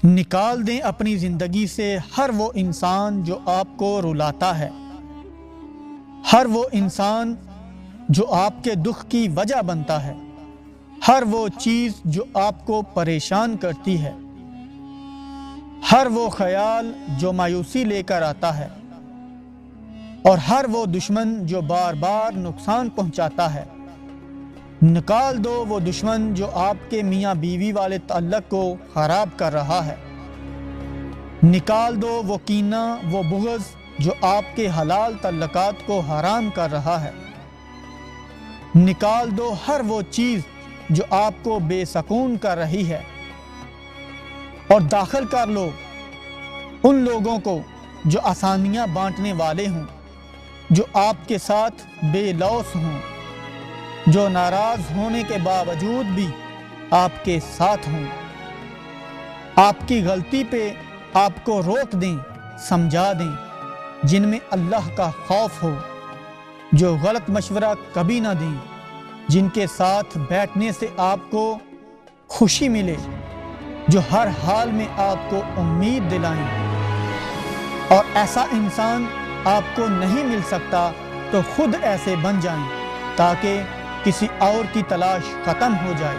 نکال دیں اپنی زندگی سے ہر وہ انسان جو آپ کو رلاتا ہے، ہر وہ انسان جو آپ کے دکھ کی وجہ بنتا ہے، ہر وہ چیز جو آپ کو پریشان کرتی ہے، ہر وہ خیال جو مایوسی لے کر آتا ہے، اور ہر وہ دشمن جو بار بار نقصان پہنچاتا ہے۔ نکال دو وہ دشمن جو آپ کے میاں بیوی والے تعلق کو خراب کر رہا ہے۔ نکال دو وہ کینہ، وہ بغض جو آپ کے حلال تعلقات کو حرام کر رہا ہے۔ نکال دو ہر وہ چیز جو آپ کو بے سکون کر رہی ہے، اور داخل کر لو ان لوگوں کو جو آسانیاں بانٹنے والے ہوں، جو آپ کے ساتھ بے لوث ہوں، جو ناراض ہونے کے باوجود بھی آپ کے ساتھ ہوں، آپ کی غلطی پہ آپ کو روک دیں، سمجھا دیں، جن میں اللہ کا خوف ہو، جو غلط مشورہ کبھی نہ دیں، جن کے ساتھ بیٹھنے سے آپ کو خوشی ملے، جو ہر حال میں آپ کو امید دلائیں۔ اور ایسا انسان آپ کو نہیں مل سکتا تو خود ایسے بن جائیں تاکہ کسی اور کی تلاش ختم ہو جائے۔